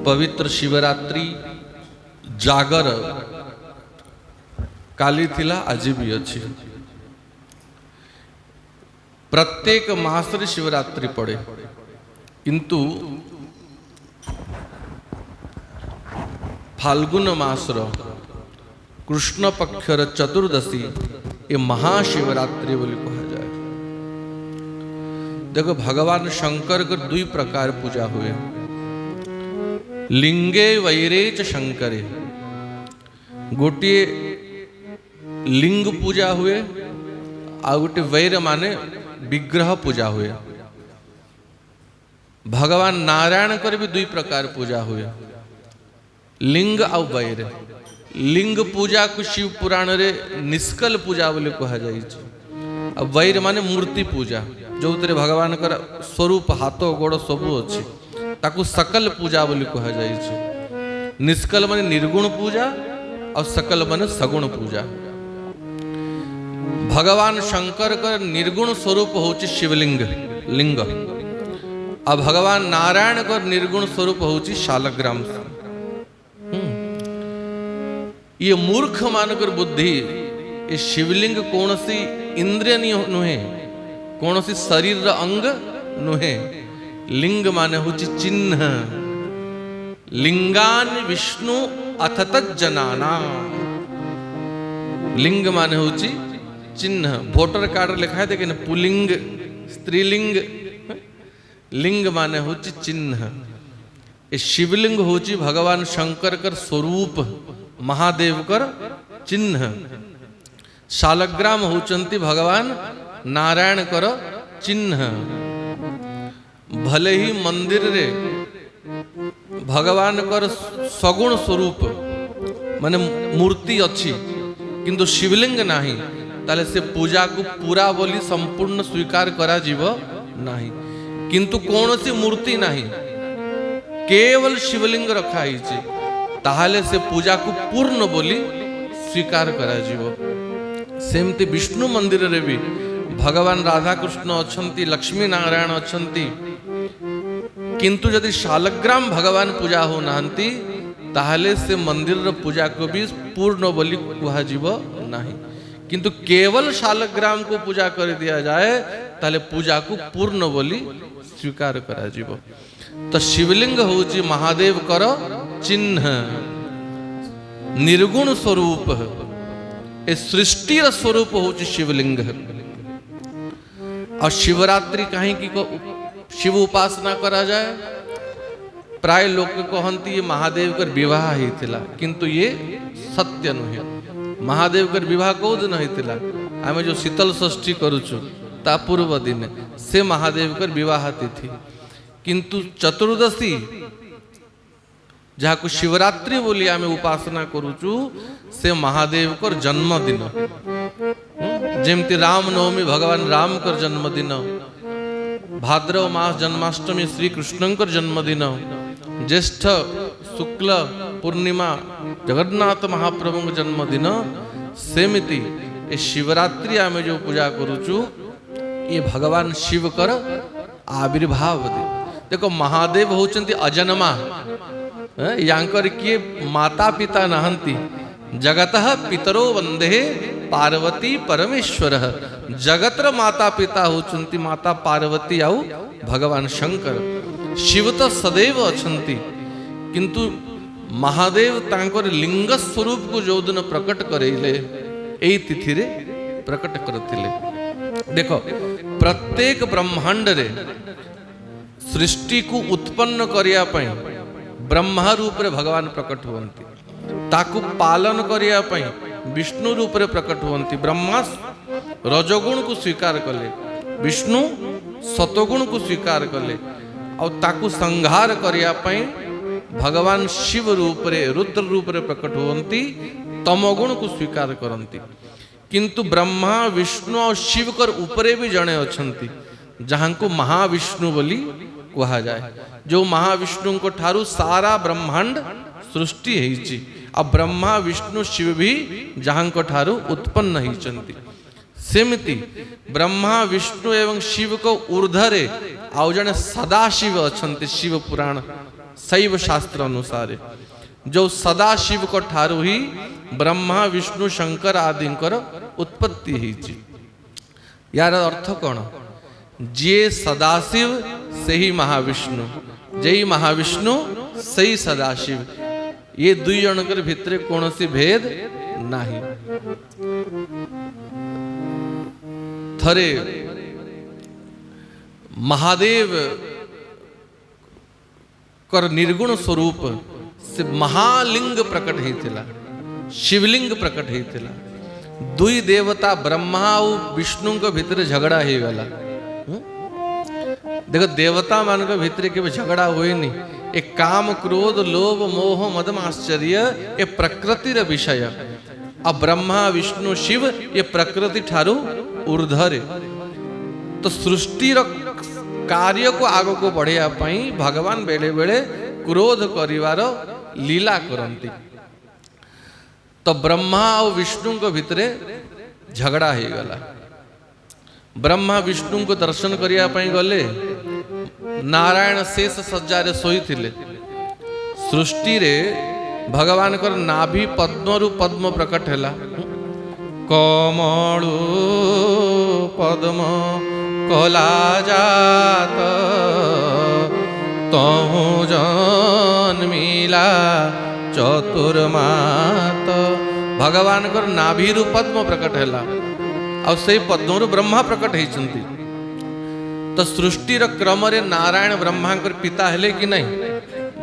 पवित्र शिवरात्रि जागर काली थिला आज भी अच्छी। प्रत्येक मास रे शिवरात्रि पड़े, किंतु फाल्गुन मासर कृष्ण पक्षर चतुर्दशी ये महाशिवरात्रि बोली कहा जाए। देखो भगवान शंकर को दुई प्रकार पूजा हुए, लिंगे वैरे च शंकरे। गोटे लिंग पूजा हुए आ गोटे वैर माने विग्रह पूजा हुए। भगवान नारायण कर भी दुई प्रकार पूजा हुए, लिंग आ वैर। लिंग पूजा को शिव पुराण रे निष्कल पूजा बोले कहा जाए। वैर माने मूर्ति पूजा, जो भगवान का स्वरूप हाथ गोड़ सबू अच्छी, ताकू सकल पूजा बोली कहा जाए। निष्कल माने निर्गुण पूजा और सकल माने सगुण पूजा। भगवान शंकर का निर्गुण स्वरूप होची शिवलिंग लिंग, और भगवान नारायण का निर्गुण स्वरूप होची शालग्राम। ये मूर्ख मानकर बुद्धि ये शिवलिंग कौन सी इंद्रिय नुहे, कौन सी शरीर अंग नुहे। लिंग माने होची चिन्ह। लिंगान विष्णु अथ तज्जनाना। लिंग माने होची चिन्ह। वोटर कार्ड लिखा है देखे ना, पुलिंग स्त्रीलिंग। लिंग माने होची चिन्ह। ये शिवलिंग होची भगवान शंकर कर स्वरूप, महादेव कर चिन्ह। शालग्राम होचंती भगवान नारायण कर चिन्ह। भले ही मंदिर रे भगवान कर सगुण स्वरूप माने मूर्ति अच्छी, किंतु शिवलिंग नहीं, ताले से पूजा को पूरा बोली संपूर्ण स्वीकार करा जीव नहीं। किंतु कौन सी मूर्ति नहीं, केवल शिवलिंग रखा ही, ताहले से पूजा को पूर्ण बोली स्वीकार करा जीव। सेमती विष्णु मंदिर रे भी भगवान राधा कृष्ण अच्छंती, लक्ष्मी नारायण अच्छंती, किंतु यदि शालग्राम भगवान पूजा हो नाहंती, ताहले से मंदिर रे पूजा को भी पूर्ण बोली कहा जीव नहीं। किंतु केवल शालग्राम को पूजा कर दिया जाए, ताहले पूजा को पूर्ण बोली स्वीकार करा जीव। तो शिवलिंग होची महादेव कर चिन्ह, निर्गुण स्वरूप। ए सृष्टि स्वरूप होची शिवलिंग। और शिवरात्रि कहीं की को शिव उपासना करा जाए। प्राय लोग कहती ये महादेव कर विवाह ही थिला, किंतु ये सत्य नुहे। महादेव कर विवाह कौ दिन होता, आम जो शीतल षष्ठी करुचु ता पूर्व दिन से महादेव कर विवाह तिथि। किंतु चतुर्दशी जहाँ को शिवरात्रि बोली आम उपासना करुचु, से महादेव कर जन्मदिन। जेमती रामनवमी भगवान राम कर जन्मदिन, भाद्रव मास जन्माष्टमी श्री कृष्ण कर जन्मदिन, ज्येष्ठ शुक्ल पूर्णिमा जगन्नाथ महाप्रभु का जन्मदिन, सेमिति ये शिवरात्रि आम जो पूजा करुचु, ये भगवान शिव कर आविर्भाव दिन। देखो महादेव होचंती अजन्मा, यांकर किए माता पिता नहंती। जगतः पितरो वंदे पार्वती परमेश्वर। जगतर माता पिता होचंती माता पार्वती आउ भगवान शंकर। शिव तो सदैव अछंती, किंतु महादेव तांकर लिंग स्वरूप को जो दिन प्रकट करेले एई तिथि रे प्रकट करथिले। देखो प्रत्येक ब्रह्मांड रे सृष्टि को उत्पन्न करिया पई ब्रह्मा रूप रे भगवान प्रकट हुवंती, ताकू पालन करिया पई विष्णु रूप रे प्रकट हुवंती। ब्रह्मा रजोगुण को स्वीकार कले, विष्णु सतोगुण को स्वीकार कले, और ताकू संहार करिया पई भगवान शिव रूप रे रुद्र रूप रे प्रकट हुवंती, तमोगुण को स्वीकार करंती। किंतु ब्रह्मा विष्णु और शिव कर ऊपरे भी जणे अछंती, जहां को महाविष्णु बोली कहा जाए। जो महाविष्णु को ठारू सारा ब्रह्मांड सृष्टि है। अब ब्रह्मा विष्णु शिव भी जहां को ठारू उत्पन्न ही चंती। सेमती ब्रह्मा विष्णु एवं शिव को ऊर्धरे आउ जने सदाशिव अछंती शिव पुराण शैव शास्त्र अनुसार जो सदाशिव को ठारू ही ब्रह्मा विष्णु शंकर आदि उत्पत्ति होती। यार अर्थ कौन? जे सदाशिव से ही महाविष्णु, जय महाविष्णु से ही सदाशिव, ये दुई जनकर भितर कौन सी भेद नहीं। थरे महादेव कर निर्गुण स्वरूप से महालिंग प्रकट होता, शिवलिंग प्रकट होता। दुई देवता ब्रह्मा और विष्णु के भितर झगड़ा हो गला। देखो देवता मान के भितर के झगड़ा हुए नहीं। एक काम क्रोध लोभ मोह मदम आश्चर्य ये प्रकृतिर विषय। अब ब्रह्मा विष्णु शिव ये प्रकृति ठारू ऊर्धरे। तो सृष्टि कार्य को आग को बढ़िया भगवान बेले बेले क्रोध करिवार लीला करती। तो ब्रह्मा और विष्णु को भितरे झगड़ा हो गला। ब्रह्मा विष्णु को दर्शन करने गले। नारायण शेष सज्जा शोई थिले। सृष्टि रे भगवान कर नाभि पद्म रु पद्म प्रकट है। कमलु पद्म कला जात तहु जन्मिला चतुर्मात। भगवान कर नाभि रु पद्म प्रकट है और से पद्म रु ब्रह्मा प्रकट होती। तो सृष्टि क्रम रे नारायण ब्रह्मा कर पिता हेले कि नहीं?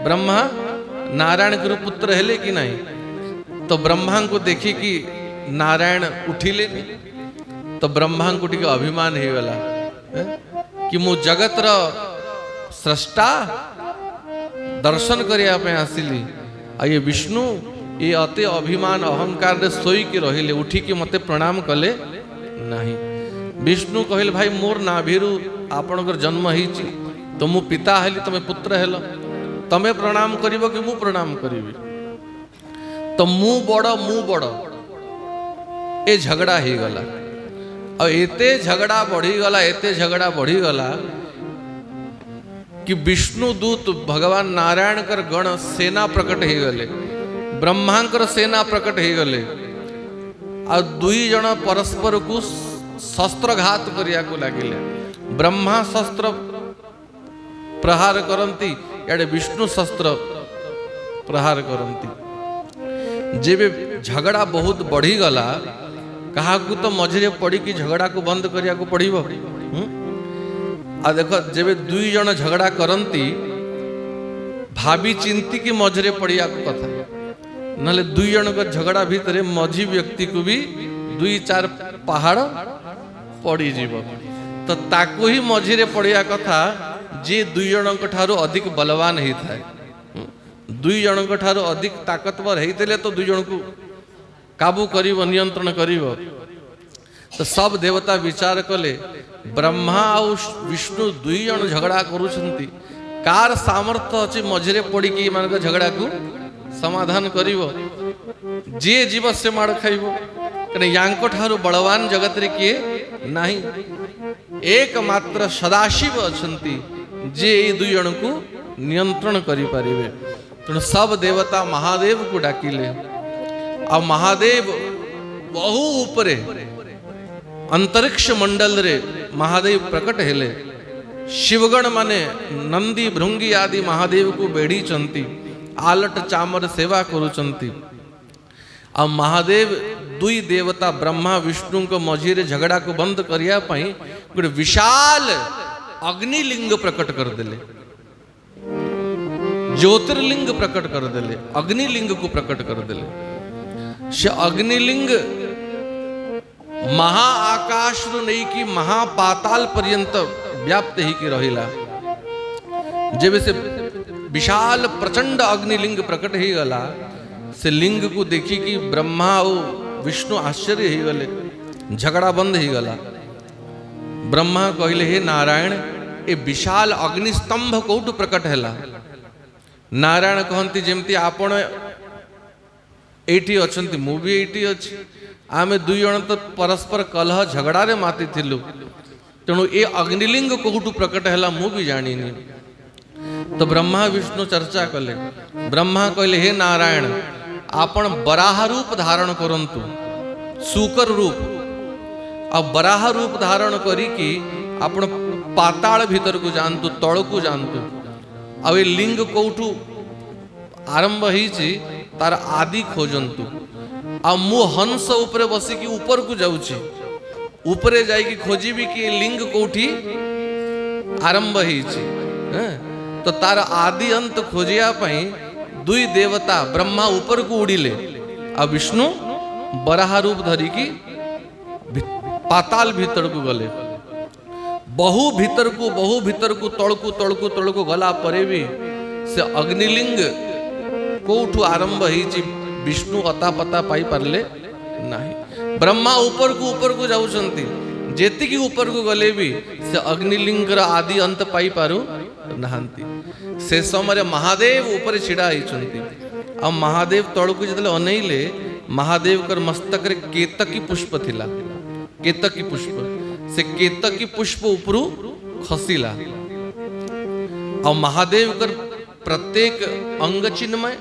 ब्रह्मा नारायण कर पुत्र हेले कि नहीं? तो ब्रह्मा को देखी कि नारायण उठिले नहीं। तो ब्रह्मा को टिके अभिमान हो गला कि मु जगत रो सृष्टा दर्शन करिया पे आसिली। आ ये विष्णु ये अति अभिमान अहंकार रे सोई के रहिले, उठी के मते प्रणाम कले नहीं। विष्णु कहले भाई मोर नाभिरु आपणकर जन्म होईची, तो मु पिता हेली तमे पुत्र हेल, तमे प्रणाम करिवो कि मु प्रणाम करिवि? तो मु बड़ ए झगड़ा हो गला। और एते झगड़ा बढ़ी गला, एते झगड़ा बढ़ी गला कि विष्णु दूत भगवान नारायण कर गण सेना प्रकट हो गले, ब्रह्मांकर सेना प्रकट हो गले। और दुई जन परस्पर को शस्त्रघात करिया को लागिले। ब्रह्मा शस्त्र प्रहार करती, याडे विष्णु शस्त्र प्रहार करती। जेबे झगड़ा बहुत बढ़ी गला, कहा तो मझे पड़ी कि झगड़ा को बंद करिया को पड़िबो। आ देखो जेबे दुई जन झगड़ा करती भाभी चिंती कि मझे पड़िया को कथा, नले दुई जन का झगड़ा भीतर मझी व्यक्ति को भी दुई चार पहाड़ पड़ी जीव। तो ताको ही मझे पड़िया कथा जे दुई जन ठारू अधिक बलवान होता है। दुई जन ठारू अधिक ताकतवर होते तो दुई जन को काबू करिव, नियंत्रण करिव। तो सब देवता विचार कले ब्रह्मा और विष्णु दुई जन झगड़ा करुछंती, कार सामर्थ्य अच्छी मझे पड़ी कि मान झगड़ा को समाधान करिव। जे जीव से माड़ खाइब, यांको ठारू बलवान जगत रे किए नहीं। एकमात्र सदाशिव अछंती जे दुई जन को नियंत्रण करि परिबे। तेणु सब देवता महादेव को डाकिले। आ महादेव बहु ऊपरे अंतरिक्ष मंडल रे महादेव प्रकट हेले। शिवगण माने नंदी भृंगी आदि महादेव को बेड़ी चंती, आलट चामर सेवा करुचंती। आ महादेव दुई देवता ब्रह्मा विष्णु को मझीरे झगड़ा को बंद करिया पाई गोटे विशाल अग्निलिंग प्रकट कर देले, ज्योतिर्लिंग प्रकट कर देले, अग्निलिंग को प्रकट कर देले। से अग्निलिंग महाआकाश रु नहीं कि महापाताल पर्यंत व्याप्त ही की रहिला। जब से विशाल प्रचंड अग्निलिंग प्रकट ही गला, से लिंग को देखी कि ब्रह्मा और विष्णु आश्चर्य ही गले, झगड़ा बंद ही गला। ब्रह्मा कहले हे नारायण ए विशाल अग्निस्तंभ कोटु प्रकट हैला। नारायण कहती जमती आपण एठी अछंती, मु भी एठी अछि, आ आमे दुई जण तो परस्पर कलह झगड़ारे माती थिलु तेणु ए अग्निलिंग कोठु प्रकट हैला मु भी जानिनी। तो ब्रह्मा विष्णु चर्चा कले। ब्रह्मा कहले हे नारायण आपण बराह रूप धारण करंतु सुकर रूप आ बराह रूप धारण करी कि आपण पाताल भीतर को जानतु तळ को जानतु आ ए लिंग कोठु आरंभ हिची तार आदि खोजंतु आ मु हंस ऊपर बसी कि ऊपर को जाउची ऊपर जाई कि खोजीबी कि लिंग कोठी आरंभ हिची तो तार आदि अंत खोजिया पई दुई देवता ब्रह्मा ऊपर को उड़िले आ विष्णु बराह रूप धरी की पाताल भीतर को गले। बहु भीतर को तड़कू गला परे भी से अग्निलिंग कोठु आरंभ हिची विष्णु अता पता पाई पारले नाही। ब्रह्मा ऊपर को जाउछंती जेति की ऊपर को गले भी से अग्निलिंग आदि अंत पाई पारु नहांती। से समय महादेव ऊपर छिड़ा होइछंती आ महादेव तळकु जतले अनैले महादेव कर मस्तक रे केतकी पुष्प थिला। केतकी पुष्प से केतकी पुष्प ऊपरू खसिला आ महादेव कर प्रत्येक अंग चिन्मय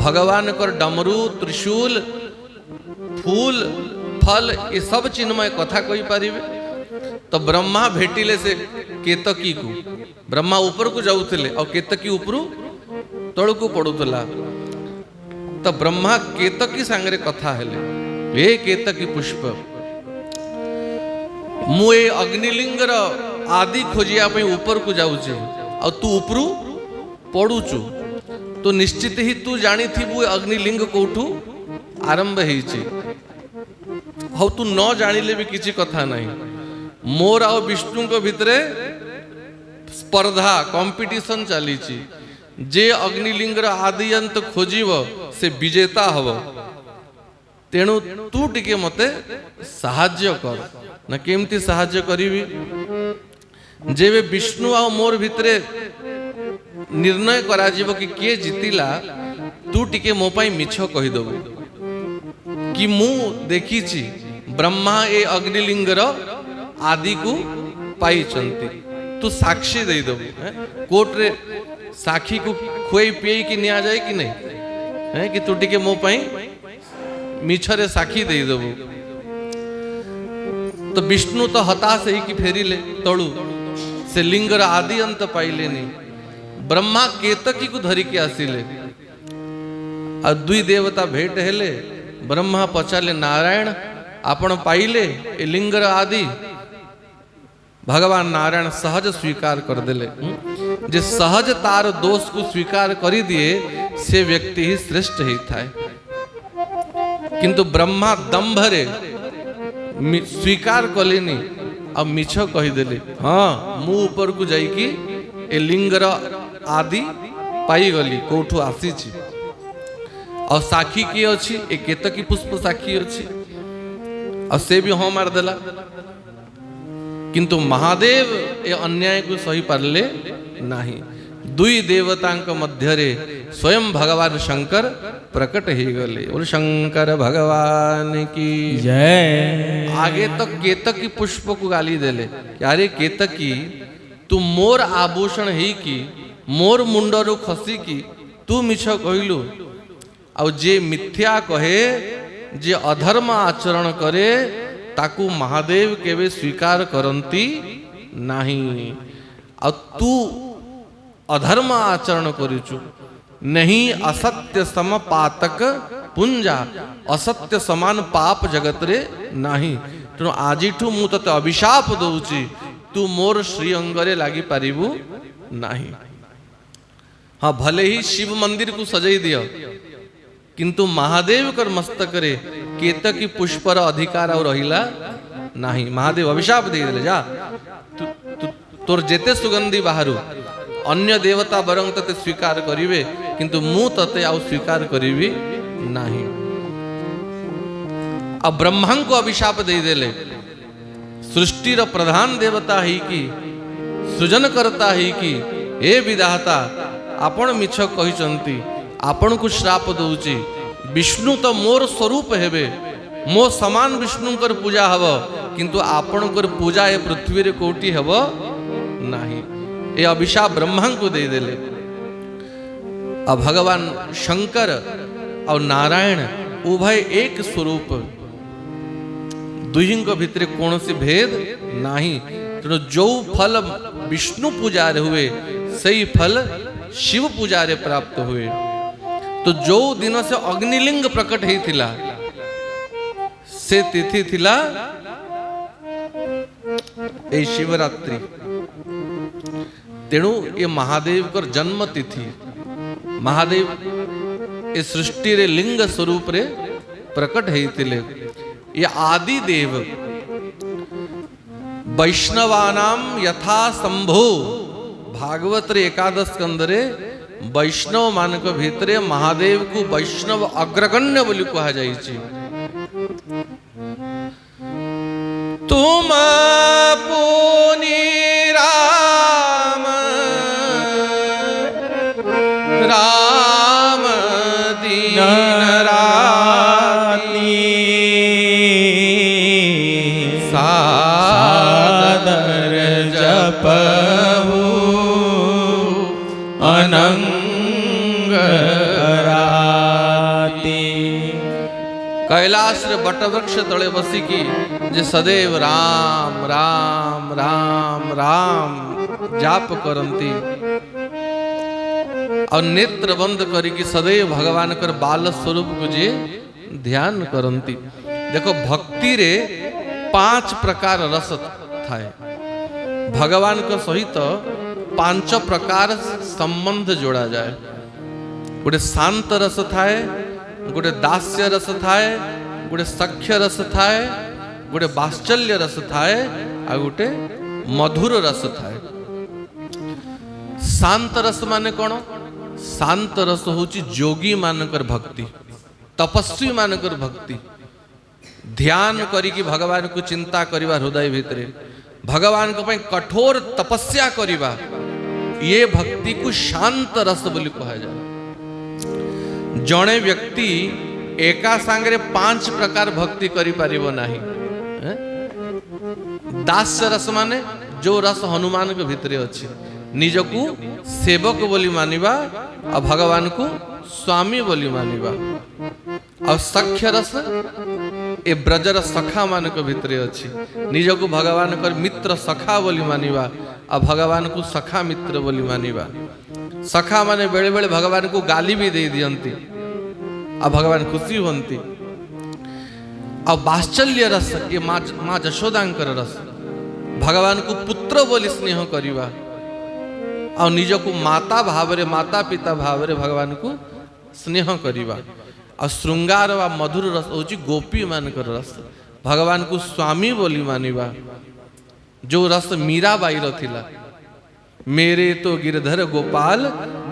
भगवान कर डमरू त्रिशूल फूल फल ये सब चिन्मय कथा कही पारिबे। तो ब्रह्मा भेटिले से केतकी को ब्रह्मा ऊपर को जाउथिले और केतकी ऊपरू तळकू पडुतला। तो ब्रह्मा केतकी सांगरे कथा हेले हे केतकी पुष्प मु ए अग्निलिंगर आदि खोजिया पे ऊपर को जाउची और तू ऊपरू पडुचु तो निश्चित ही तू जानी थी वो अग्निलिंग कोठू आरंभ हेची हौ तू न जानिले भी किसी कथा नहीं। मोर आ विष्णु को भितरे स्पर्धा कंपटीशन चली जे अग्निलिंगर आदि अंत खोजिव से विजेता हव तेणु तू टिके मते साहाଯ୍य कर ना केमती साहाଯ୍य करिवि जेबे विष्णु आ मोर भितरे निर्णय करा जीव कि किए जीतिला तू टिके मो पाई मिछ कहि दबु कि मु देखिछि ब्रह्मा ए अग्निलिंगर आदि को पाई चंती तू साक्षी दे दबु कोर्ट रे साक्षी को खोई पिए कि निया जाए कि नहीं है कि तू टिके मो पाई मिछरे साक्षी दे दबु। तो विष्णु तो हताश है कि फेरिले तळु से लिंगर आदि अंत पाइले नहीं। ब्रह्मा केतकी को धरी के आसिले आ दुई देवता भेट हेले। ब्रह्मा पचारे नारायण आपण पाइले ए लिंगर आदि भगवान नारायण सहज स्वीकार कर देले। जे सहज तार दोष को स्वीकार करी दिए से व्यक्ति ही श्रेष्ठ ही थाए किंतु ब्रह्मा दंभरे स्वीकार कलेनी अब मिछ कहीदेले हाँ मु ऊपर को जाइकी ए लिंगर आदि पाई गली कोठू आसी और साक्षी किए अच्छी ए केतकी पुष्प साक्षी अच्छी और से भी हाँ मारदेला किंतु महादेव ए अन्याय को सही पारले नहीं। दुई देवतांक मध्यरे स्वयं भगवान शंकर प्रकट ही गले। बोल शंकर भगवान की जय। आगे तो केतकी पुष्प को गाली देले अरे केतकी तू मोर आभूषण ही की मोर मुंडरू खसी की तू मिछ कहलु आ जे मिथ्या कहे जे अधर्म आचरण करे ताकू महादेव केवे स्वीकार करंती नहीं। आ तू अधर्म आचरण करिचु नहीं असत्य सम पातक पुंजा असत्य समान पाप जगत रे नहीं तेणु आजिठू मु तते अभिशाप दउची तू मोर श्री अंगरे लागी पारिबु नहीं। हाँ भले ही शिव मंदिर को सजाई दियो किंतु महादेव कर मस्तक रे केतकी पुष्पर अधिकार और रहिला नहीं। महादेव अभिशाप दे देले जा तोर जेते सुगंधी बाहरु अन्य देवता बरंग तते स्वीकार करिवे किंतु मु तते आउ स्वीकार करिवी नहीं। अब ब्रह्मा को अभिशाप दे देले सृष्टि रो प्रधान देवता ही की सृजन करता ही की ए विधाता आपण मिछ कहिचंती आपण को श्राप दउची विष्णु तो मोर स्वरूप हेबे, मो समान विष्णुकर पूजा हब, किंतु आपणकर पूजा ए पृथ्वी रे कोटी हब नाही। ए अभिशाप ब्रह्मा को दे देले। अब भगवान शंकर और नारायण उभय एक स्वरूप, दुहिंक भितरे कौन सी भेद नहीं। तेणु जो फल विष्णु पूजारे हुए सही फल शिव पूजारे प्राप्त हुए। तो जो दिन से अग्निलिंग प्रकट ही थिला से तिथि थिला ए शिवरात्रि। तेणु ये महादेव कर जन्म तिथि। महादेव ए सृष्टि रे लिंग स्वरूप रे प्रकट है थिले। ये आदि देव वैष्णवानाम यथा संभो भागवत रे एकादश स्कंदरे वैष्णव मानक भितरे महादेव को वैष्णव अग्रगण्य बोली कहा जाइछि। तुम पुनि राम राम दीन राती सादर जपहु अनंग राती। कैलाश रे बटवृक्ष तले बसी की जे सदैव राम राम राम राम जाप करंती और नेत्र बंद करी सदैव भगवान कर बाल स्वरूप को जे ध्यान करंती। देखो भक्ति रे 5 प्रकार रस थाए। भगवान के सहित 5 प्रकार संबंध जोड़ा जाए। गोटे शांत रस थाए, गोटे दास्य रस थाए, गोटे सख्य रस थाए, गोटे वात्सल्य रस थाए आ गोटे मधुर रस थाए। शांत रस माने कौन? शांत रस होची जोगी मानकर भक्ति, तपस्वी मानकर भक्ति। ध्यान करी कि भगवान को चिंता करिबा हृदय भितरे, भगवान को पई कठोर तपस्या करिबा, ये भक्ति को शांत रस बोली कहा जाए। जणे व्यक्ति एका सांगरे 5 प्रकार भक्ति करि परिबो नाही। दास्य रस माने जो रस हनुमान के भितरे अछि, निजकू सेवक बोली मानिबा और भगवान को स्वामी बोली मानिबा। और सख्य रस ए ब्रजर सखा मान के भितरे अछि, निजकू भगवान कर मित्र सखा बोली मानिबा और भगवान को सखा मित्र बोली मानिबा। सखा माने बेले बेले भगवान को गाली भी दे दियंती और भगवान खुशी होंती। और वात्सल्य रस ये माँ जशोदांकर रस, भगवान को पुत्र बोली स्नेह करिबा और निजको माता भावरे माता पिता भावरे भगवान को स्नेह करिबा। और श्रृंगार व मधुर रस होची गोपी मानकर रस, भगवान को स्वामी बोली मानिबा। जो रस मीराबाई रो थिला, मेरे तो गिरधर गोपाल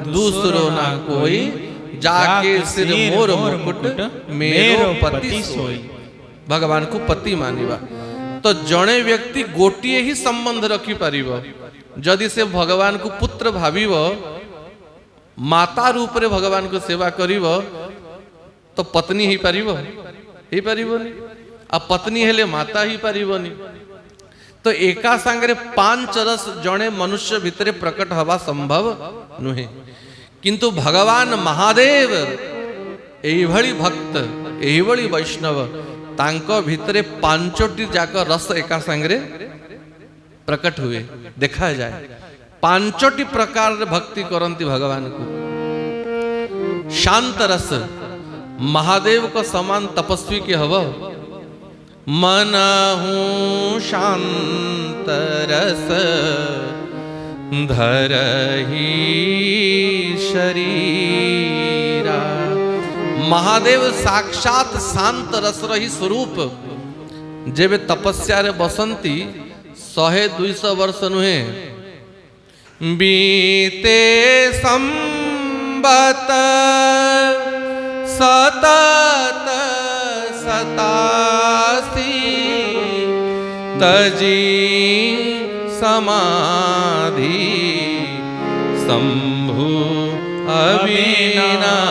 दूसरो ना कोई, जाके सिर मोर मुकुट मेरो पति सोई। भगवान को पति मानिबा। तो जणे व्यक्ति गोटिए ही संबंध रखी पारिबो। जदि से भगवान को पुत्र भाविब, माता रूप रे भगवान को सेवा करिब, तो पत्नी ही पारिबो? ही पारिबोनी। आ पत्नी हेले माता ही पारिबोनी। तो एका सांगरे 5 रस जणे मनुष्य भितरे प्रकट हवा संभव नुहे। किंतु भगवान महादेव एही भली भक्त, एही भली वैष्णव, तांको भितरे 5टी जाक रस एका सांगरे प्रकट हुए देखा जाए। 5टी प्रकार भक्ति करंती भगवान को। शांत रस महादेव को समान तपस्वी के हव। मनहु शांत रस धरहि शरीरा। महादेव साक्षात शांत रस रही स्वरूप। जेबे तपस्या रे बसंती 100-200 वर्ष नुहे, बीते संबत सतत 87 तजी समाधि शंभु अविनाशी।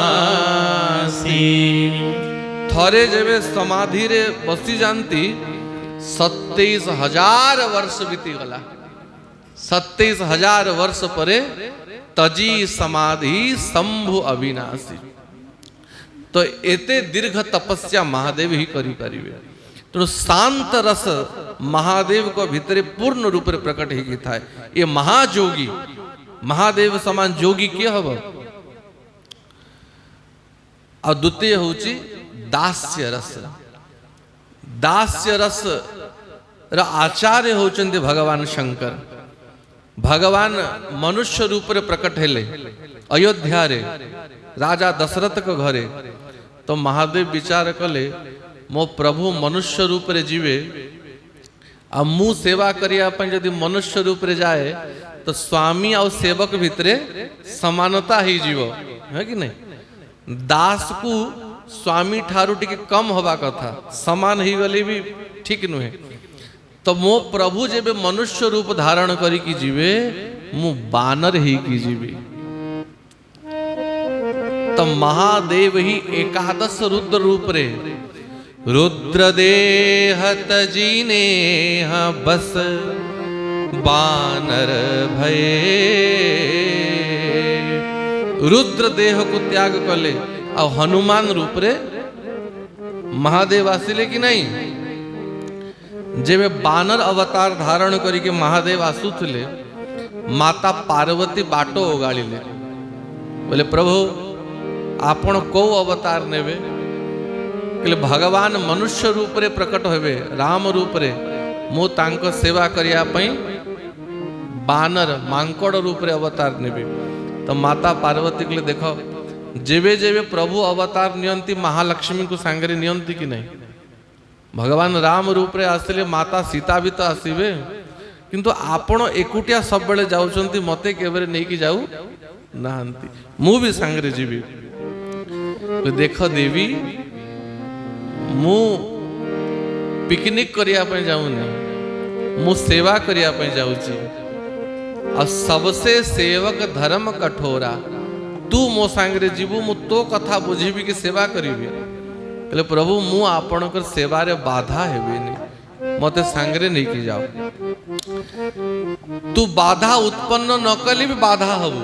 थरे जेबे समाधि रे बसी जानती 27,000 वर्ष बीती गला। 27,000 वर्ष परे तजी समाधि शंभु अविनाशी। तो एते दीर्घ तपस्या महादेव ही करी परिवे। तो शांत रस महादेव को भितर पूर्ण रूप रे प्रकट ही था। ये महाजोगी महादेव समान जोगी किए हब। और द्वितीय होची दास्य रस। दास्य रस रा आचार्य होचंदे भगवान शंकर। भगवान मनुष्य रूप रे प्रकट हेले अयोध्या रे राजा दशरथ को घरे। तो महादेव विचार कले मो प्रभु मनुष्य रूप रे जीवे आ मु सेवा करिया पय यदि मनुष्य रूप रे जाए तो स्वामी और सेवक भितरे समानता ही जीव है कि नहीं। दास को स्वामी ठारू टिके कम होबा कथा समान ही गले भी ठीक नुहे। तो मो प्रभु जेबे मनुष्य रूप धारण करी की जीवे मु बानर ही की जीवी। तो महादेव ही एकादश रुद्र रूप रे रुद्र देह तजीने बस बानर भये। रुद्र देह को त्याग कले और हनुमान रूप रे महादेव आसिले कि नहीं। जेबे बानर अवतार धारण करी के महादेव आसुथिले माता पार्वती बाटो ओगाड़िले बोले प्रभु आपण को अवतार नेबे। कहले भगवान मनुष्य रूप रे प्रकट होबे राम रूप रे मो तांको सेवा करिया पई बानर मांकड़ रूप रे अवतार नेबे। तो माता पार्वती कहले देखो जेबे जेबे प्रभु अवतार नियंती महालक्ष्मी को सांगरे नियंती कि नहीं। भगवान राम रूप रे आसिले माता सीता भी तो आसीबे किंतु आपण एकुटिया सब बेले जाउचंती मते केबरे नै कि जाऊ नाहंती मु भी सांगरे जीवी। तो देख देवी मु पिकनिक करिया पे जाऊनी मु सेवा करिया पे जाऊची और सबसे सेवक धर्म कठोरा तू मो सांगरे जीवु मु तो कथा बुझीबी कि सेवा करिबी। कहले प्रभु मु आपणकर सेवा रे बाधा हेबेनी मते सांगरे नहीं कि जाओ। तू बाधा उत्पन्न न कली भी बाधा हबु।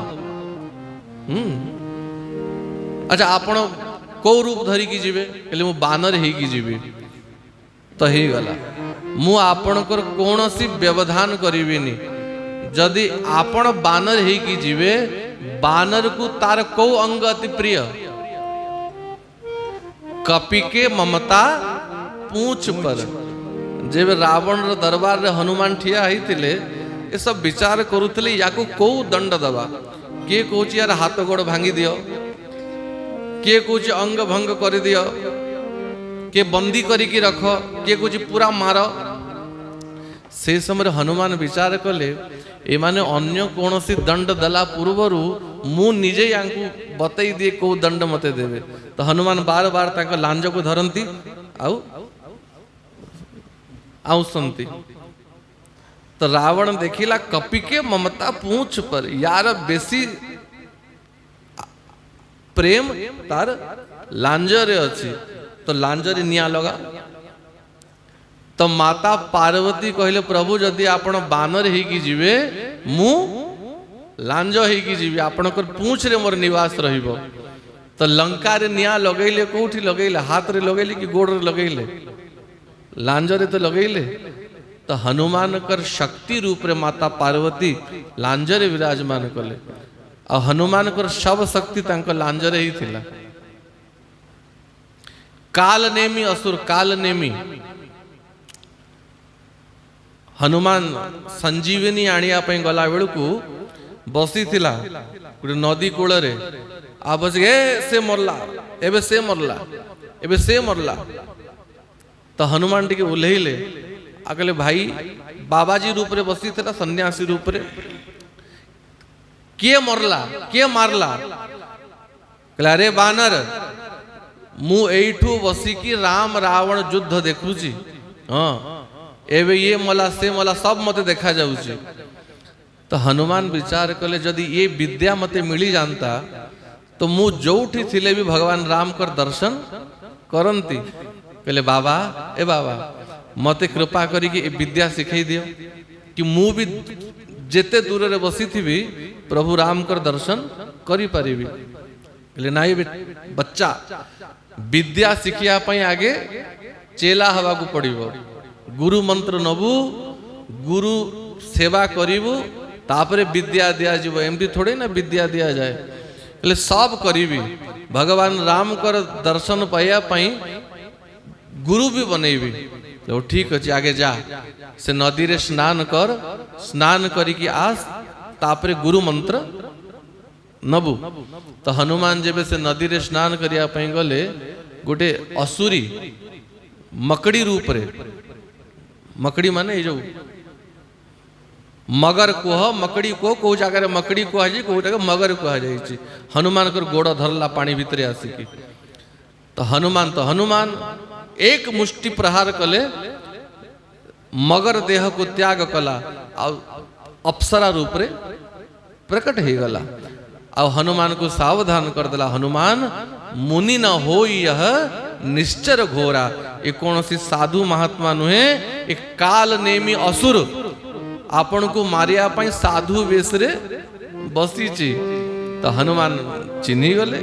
अच्छा आपण को रूप धरी की जीवे कहले मु बानर ही की जीवी। तो ही गला मु आपणकर कोनोसी व्यवधान करिबिनी। जदि आपण बानर ही की जीवे बानर को तार को अंग अति प्रिय कपि के ममता पूछ पर। जेबे रावण रो दरबार रे हनुमान ठिया हितिले ए सब विचार करूथले याको को दंड दबा। के कहूची यार हाथ गोड़ भांगी दियो के कहूची अंग भंग कर दियो के बंदी करी की रख के कहूची पूरा मार। से समय हनुमान विचार कले ए माने अन्य कोनोसी दंड दला पूर्वरु मु निजे यांकु बतई दिए को दंड मते देवे। तो हनुमान बार बार ताको लांज को धरंती आउ संती। तो रावण देखिला कपि के ममता पूछ पर यार बेसी प्रेम तार लांजरे अच्छी तो लांजरे निया लगा। तो माता पार्वती कहले प्रभु जदि आपण बानर ही की जीवे मु लांज ही की जीवे आपणकर पूछ रे मोर निवास रहिबो। तो लंका रे निया लगैले कोठी लगैले हाथ रे लगैले कि गोड़ रे लगैले लांज रे तो लगैले। तो हनुमान कर शक्ति रूप रे माता पार्वती लांज रे विराजमान कले और हनुमान कर सब शक्ति तांको लांज रे ही थिला। काल नेमी असुर काल नेमी हनुमान संजीवनी आनिया पे गला बेलू बसी थिला नदी कूल रे आ बस ए से मरला एबे से मरला एबे से मरला। तो हनुमान टिके ओल्हेले आ कहले भाई बाबाजी रूप रे बसी थिला सन्यासी रूप रे के मरला के मारला। कहले अरे बानर मु एठू बसी की राम रावण युद्ध देखुची। हाँ एवं ये मला से मला सब मते देखा जाउची। तो हनुमान विचार कले जदि ये विद्या मते मिली जानता तो मु जोठी थिले भी भगवान राम कर दर्शन करंती। कहले बाबा ए बाबा मते कृपा करी कि विद्या सिखाई दियो कि मु भी जेते दूर रे बसी थी प्रभु राम कर दर्शन करी परिबी। कहले नाई बच्चा विद्या शिखिया पई आगे चेला हवा को पड़िबो, गुरु मंत्र नबु, गुरु सेवा करिबु, तापरे विद्या दिया जीवो। एमती थोड़े ना विद्या दिया जाए। कहले सब करीबी, भगवान राम कर दर्शन पाइया पई गुरु भी बनैबी। तो ठीक अच्छे आगे जा, से नदी रे स्नान कर, स्नान करी की आस, तापरे गुरु मंत्र नबु। तो हनुमान जेबे से नदी रे स्नान करिया पई गले, गोटे असुरी मकड़ी रूप रे, मकड़ी माने ये जो मगर कुह, मकड़ी को को जगह मकड़ी कुह जाए, को जगह मगर कुह जाए। हनुमान कर गोड़ धरला पानी भितर आसिकी। तो हनुमान एक मुष्टि प्रहार कले, मगर देह को त्याग कला, अप्सरा रूप रे प्रकट हो गला। और हनुमान को सावधान कर दिला, हनुमान मुनि न हो यह निश्चर घोरा। ये कौन सी साधु महात्मा नुहे, एक काल नेमी असुर आपण को मारिया पाई साधु वेश रे बसीची। तो हनुमान चिन्ही गले,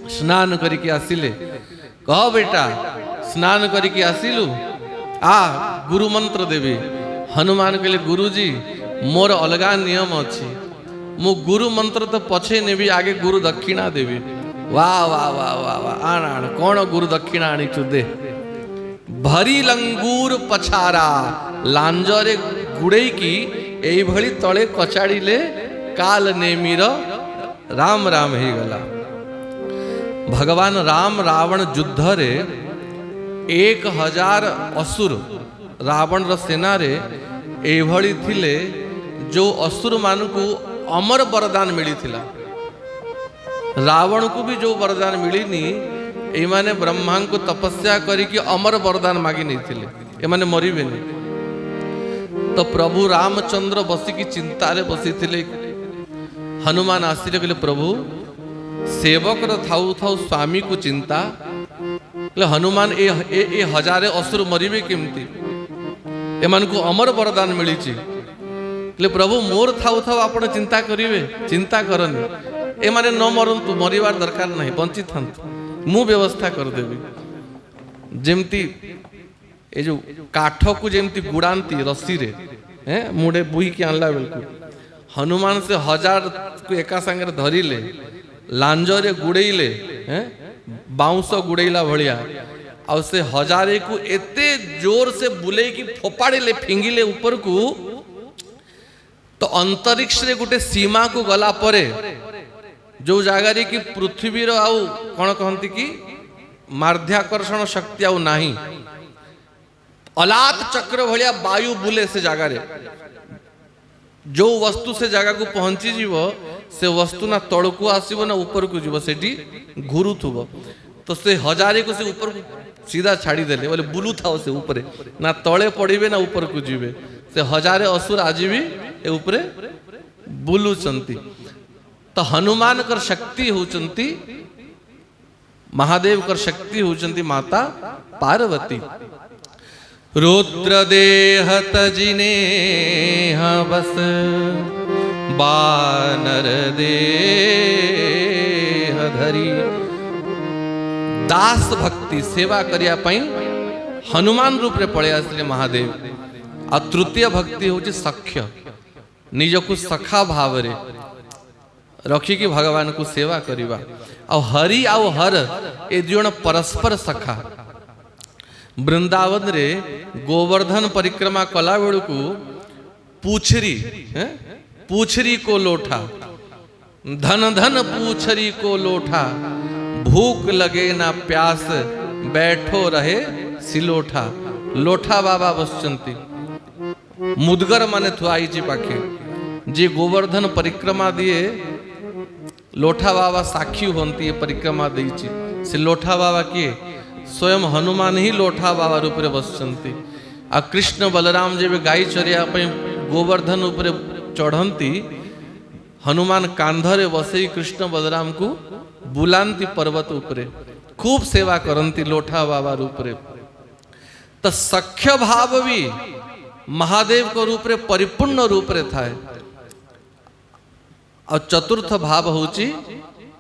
स्नान करके आसिले। कह बेटा स्नान करके आसिलु, आ गुरु मंत्र देवी। हनुमान कहले गुरुजी मोर अलगा नियम अच्छी, मु गुरु मंत्र तो पछे नेबी, आगे गुरु दक्षिणा देवी। वाह वाह वाह वाह वाह, आण आण कौन गुरु दक्षिणा आनी चुदे। भरी लंगूर पछारा, लांजरे गुड़े की एई भली तले कचाड़ीले, काल नेमीर राम राम ही गला। भगवान राम रावण युद्ध रे 1000 असुर रावण र सेना रे एभली थिले, जो असुर मान को अमर वरदान मिली थिला। रावण को भी जो वरदान मिलीनी, ए माने ब्रह्मा को तपस्या करी कि अमर वरदान मागी नहीं थिले, ए माने मरिबे नहीं। तो प्रभु रामचंद्र बसी की चिंता रे बसी थिले। हनुमान आसिले कहले प्रभु सेवक र थाउ थाउ स्वामी को चिंता। हनुमान ए हजारे असुर मरिबे केमती, एमान को अमर वरदान मिली। प्रभु मोर थाउ थाउ आपण चिंता करिवे, चिंता करनी, ए माने न मरंतु, मरिवार दरकार नहीं, बंची थांतु, मु व्यवस्था कर देबी। जेमती ए जो काठ को जेमती गुड़ांती रस्सी रे, हैं मुड़े बुही के आनला बेलकु हनुमान से 1000 को एका संगे धरिले, लांजरे गुड़ेइले, हैं बाउंस गुड़ेइला भलिया, और से 1000 को एते जोर से बुले की फोपाड़े फिंगिले ऊपर को। तो अंतरिक्ष रे गोटे सीमा को गला परे, जो जगार की पृथ्वी आउ कौन कहती कि माध्याकर्षण शक्ति आउ नाही, अलात चक्र भलिया वायु बुले से जगार। जो वस्तु से जगह को पहुंची जीव, से वस्तु ना तल को आसब ना ऊपर को जीव, सेठी घुरु थुब। तो से 1000 को से ऊपर सीधा छाड़ी देले, बोले बुलू था से ऊपर, ना तले पड़े ना ऊपर को जीवे। से 1000 असुर आज भी ए ऊपर बुलुचंती। तो हनुमान कर शक्ति होचंती, महादेव कर शक्ति होचंती माता पार्वती। रुद्र देह तजिने बस, बानर देह धरी। दास भक्ति सेवा करिया पई हनुमान रूप रे पळे आसले महादेव। आ तृतीय भक्ति होची सख्य, निज को सखा भाव रे रखी की भगवान को सेवा करिबा। आ हरि आ हर ए दुजण परस्पर सखा। वृंदावन रे गोवर्धन परिक्रमा कला बेलू पूछरी को लोठा, धन धन पूछरी को लोठा, भूख लगे ना प्यास बैठो रहे सिलोठा। लोठा बाबा बसचंती, मुदगर माने थुआई जी पाखे, जे गोवर्धन परिक्रमा दिए लोठा बाबा साक्षी होती परिक्रमा देइछि। से लोठा बाबा किए? स्वयं हनुमान ही लोठा बाबा रूप रे बसचंती। आ कृष्ण बलराम जेबे गाई चरिया पई गोवर्धन ऊपर चढ़ंती, हनुमान कांधरे बसई कृष्ण बलराम को बुलांती पर्वत उपरे खूब सेवा करती लोठा बाबा रूप रे। तो सख्य भाव भी महादेव को रूप रे परिपूर्ण रूप रे था। और चतुर्थ भाव होची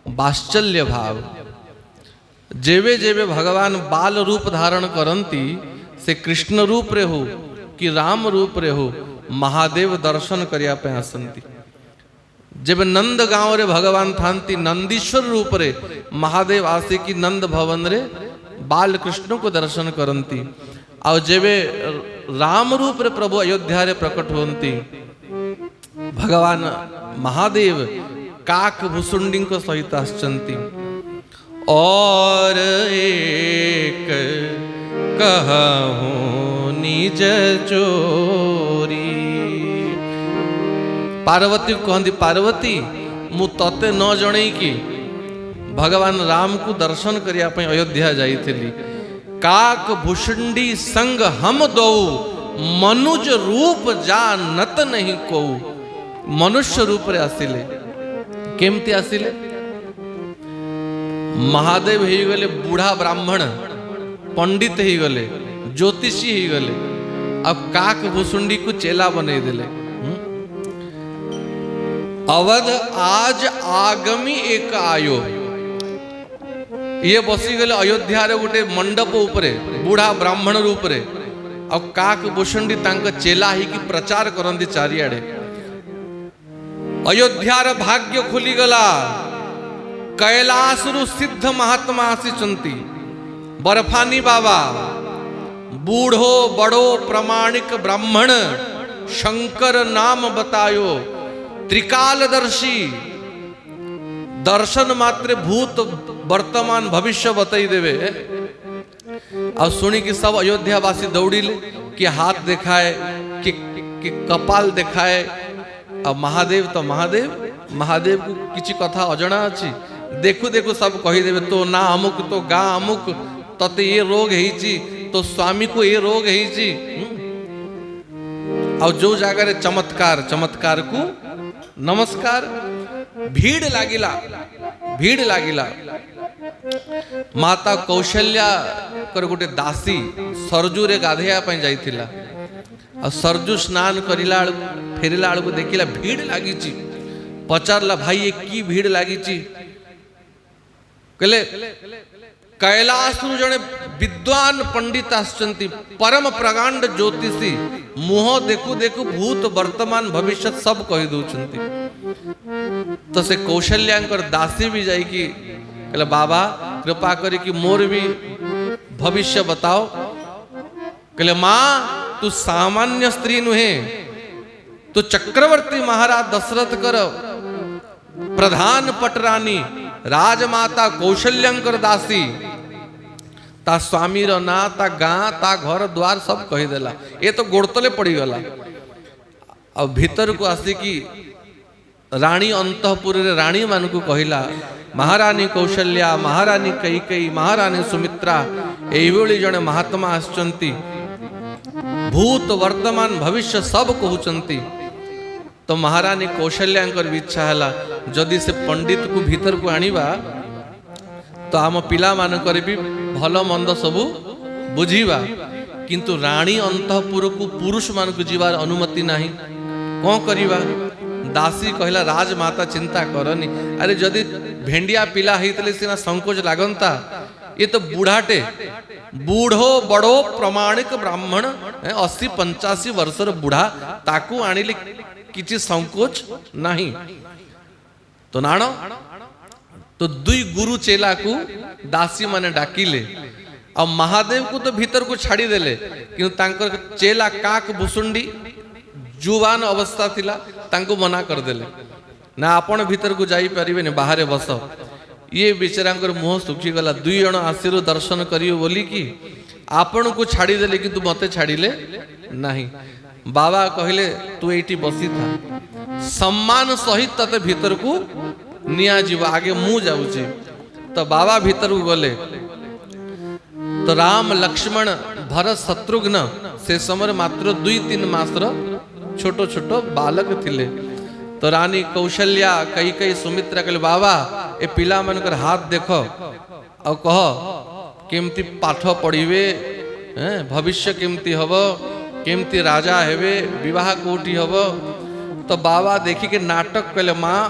वात्सल्य भाव। जेवे जेवे भगवान बाल रूप धारण करती से कृष्ण रूप रे हो कि राम रूप रे हो महादेव दर्शन करिया पे आसंती। जब नंद गांव रे भगवान थांती नंदीश्वर रूप रे महादेव आसे कि नंद भवन रे बाल कृष्ण को दर्शन करती। और जेबे राम रूप रे प्रभु अयोध्या रे प्रकट होती भगवान महादेव काक भुसुंडी को सहित आसचंती। और एक कहूँ निज चोरी। पार्वती को कहती पार्वती मु तते न जणई कि भगवान राम को दर्शन करिया पई अयोध्या जाइथिली। काक भुसुंडी संग हम दो मनुज रूप जा नत नहीं को। मनुष्य रूप रे आसिले केमती आसिले महादेव ही गले बूढ़ा ब्राह्मण पंडित ही गले ज्योतिषी ही गले। अब काक भुसुंडी को चेला बने दिले। अवध आज आगमी एक आयो ये बसी गले अयोध्या रे गोटे मंडप उपरे बूढ़ा ब्राह्मण रूप रे। अब काक भुसुंडी तांका चेला ही की प्रचार करंती चारियाडे। अयोध्यार भाग्य खुली गला। कैलासरु सिद्ध महात्मा आसीचंती बर्फानी बाबा बूढ़ो बड़ो प्रमाणिक ब्राह्मण शंकर नाम बतायो त्रिकालदर्शी। दर्शन मात्र भूत वर्तमान भविष्य बताई देवे। और सुनी कि सब अयोध्यावासी दौड़िले कि हाथ दिखाए कि कपाल दिखाए। अब महादेव तो महादेव महादेव को किसी कथा अजଣା अछि। देखु देखु सब कहीदेवे तो ना अमुक तो गा अमुक तते ये रोग है तो स्वामी को ये रोग है। और जो जगह चमत्कार चमत्कार को नमस्कार। भीड़ लागिला भीड़ लागिला। माता कौशल्या कर गोटे दासी सरजू रे गाधेया पई जाइथिला। और सरजू स्नान करिला फेरिला को देखिला भीड़ लागी। पचारला भाई ये की भीड़ लागी। कहले कैलास जड़े विद्वान पंडित आसचंती परम प्रगांड ज्योतिषी मुह देखु देखु भूत वर्तमान भविष्य सब कही दउचंती। तो से कौशल्यांकर दासी भी जाई कि कहले बाबा कृपा करी कि मोर भी भविष्य बताओ। कहले माँ तू सामान्य स्त्री नुहे तो चक्रवर्ती महाराज दशरथ कर प्रधान पटरानी राजमाता कौशल्यांकर दासी ता स्वामी रो ना ता गाँ ता घर द्वार सब कही देला। ये तो गोड़तले पड़ी गला। अब भीतर को आसी कि रानी अंतपुर रे रानी मान को कहिला महारानी कौशल्या महारानी कैकेयी महारानी सुमित्रा एभली जने महात्मा आसचंती भूत वर्तमान भविष्य सब कहउचंती। तो महारानी कौशल्यांकर इच्छा है जदि से पंडित को भीतर को आनिबा तो आम पिला मानकर भी भल मंद सबू बुझीबा। किंतु रानी अंतपुर को पुरुष मान को जीवार अनुमति नहीं। कौन करिबा? दासी कहला राजमाता चिंता करनी। अरे जदि भेंडिया पिला होइतले सिना संकोच लागंता। ये तो बूढ़ाटे बूढ़ो बड़ो प्रमाणिक ब्राह्मण 80-85 वर्षर बूढ़ा ताकू आनिले किसी संकोच नहीं। तो नाण तो दुई गुरु चेला को दासी माने डाकिले। अब महादेव को तो भीतर को छाड़ी देले किंतु तांकर चेला काक भुसुंडी जुवान अवस्था थिला तांको मना कर देले ना आपण भीतर को जाई परिबे बाहर बस। ये बेचारांकर मुह सुखी गला। दुई जण आशीर्व दर्शन करियो बोली कि आपण को छाड़ी देले किंतु मते छाड़िले नहीं। बाबा कहले तू एठी बसी था सम्मान सहित तते भीतर को निया जीवा आगे मु जाउची। तो बाबा भीतर को गले तो राम लक्ष्मण भरत शत्रुघ्न से समय मात्र 2-3 मासर छोटो छोटो बालक थिले। तो रानी कौशल्या कई कई सुमित्रा कहले बाबा ए पिला मनकर हाथ देख और कह केमती पाठ पढ़िबे भविष्य केमती हब केमती राजा हेबे विवाह कोठी हब। तो बाबा देखी के नाटक कले माँ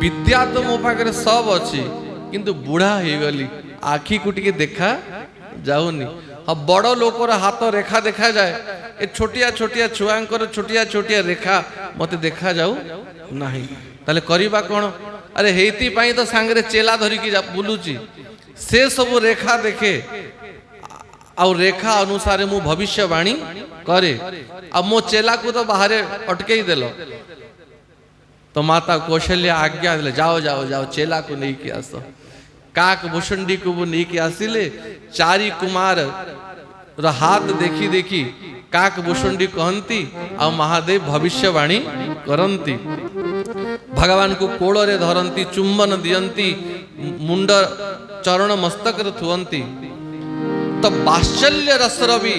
विद्या तो मो पाखे सब अच्छी किंतु बुढ़ा हो गली आखि को टिके देखा जाऊनी। हाँ बड़ लोकर हाथ रेखा देखा जाए ए छोटिया छोटिया छुआंकर छोटिया छोटिया रेखा मते देखा जाऊ नहीं ताले करिबा कोन। अरे हेती पाई तो सांगरे चेला धरिकी बुलुची से सब रेखा देखे आ रेखा अनुसार मु भविष्यवाणी करे अब मो चेला को तो बाहर अटके देल। तो माता कौशल्या आज्ञा दिले जाओ जाओ जाओ चेला को नहीं के आस। काक भुषुंडी को वो नहीं के आसिले चारि कुमार हाथ देखी देखी काक भुषुंडी कहती आ महादेव भविष्यवाणी करती। भगवान को कोड़ रे धरती चुंबन दियंती मुंड चरण मस्तक थुअंती। तो वात्सल्य रसर भी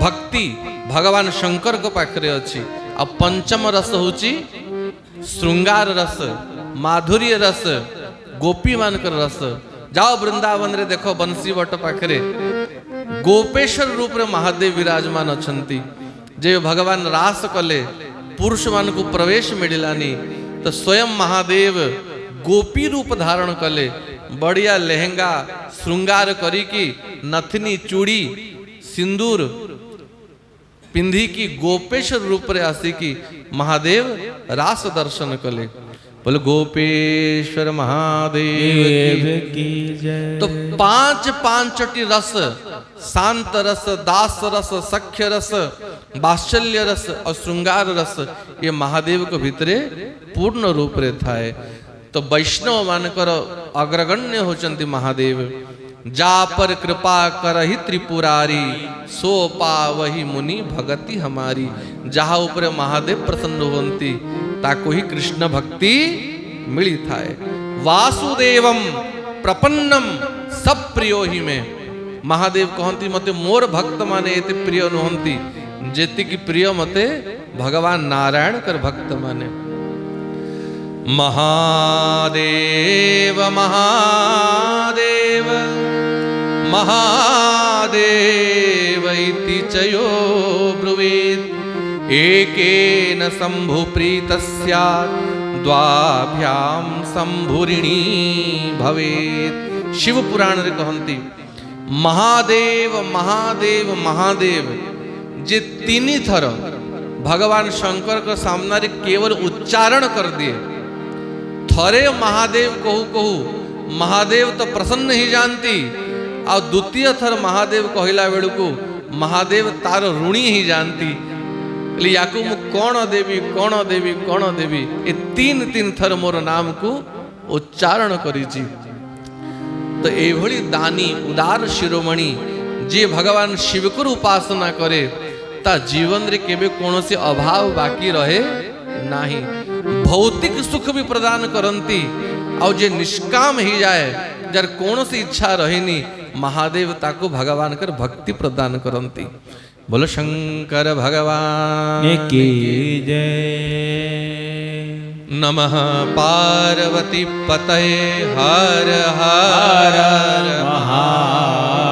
भक्ति भगवान शंकर को पाखरे अच्छी। आ पंचम रस होची श्रृंगार रस माधुर्य रस गोपी मानकर रस। जाओ वृंदावन रे देखो बंसी बट पाखरे गोपेश्वर रूप रे महादेव विराजमान अछंती। जे भगवान रास कले पुरुष मान को प्रवेश मिलानी तो स्वयं महादेव गोपी रूप धारण कले बढ़िया लहंगा श्रृंगार करी की नथनी चूड़ी सिंदूर पिंधी की गोपेश्वर रूप रे आसी की महादेव रास दर्शन कले। बोल गोपेश्वर महादेव की जय। तो पांच पांचटी रस शांत रस दास रस सख्य रस वात्सल्य रस और श्रृंगार रस ये महादेव को भीतरे पूर्ण रूप रे थाए। तो वैष्णव मानकर अग्रगण्य होचंती महादेव। जा पर कृपा करहि त्रिपुरारी सो पावहि मुनि भगति हमारी। जहा ऊपर महादेव प्रसन्न होती ताको ही कृष्ण भक्ति मिली थाए। वासुदेवम प्रपन्नम सब प्रियो ही में महादेव कहती मते मोर भक्त माने एते प्रिय नुहंती जेति की प्रिय मते भगवान नारायण कर भक्त माने। महादेव महादेव महादेव इति चयो ब्रुवीत एकेन शंभु प्रीतस्यात् द्वाभ्याम शंभुरिणी भवेत। शिव पुराण रे कहंती महादेव महादेव महादेव जे तीन थर भगवान शंकर के सामने केवल उच्चारण कर दिए थरे महादेव कहू कहू महादेव तो प्रसन्न ही जानती और द्वितीय थर महादेव कहला बेलू को महादेव तार ऋणी ही जानती। याकू मु कौन देवी कौन देवी कौन देवी ए तीन तीन थर मोर नाम को उच्चारण करिछि। तो एभली दानी उदार शिरोमणि जे भगवान शिव को उपासना करे ता जीवन रे केबे कोनोसी अभाव बाकी रहे नाही। भौतिक सुख भी प्रदान करंती और जे निष्काम ही जाए जर कोनोसी इच्छा रहेनी महादेव ताको भगवान कर भक्ति प्रदान करंती। बोलो शंकर भगवान की जय। नमः पार्वती पतये हर हर महादेव।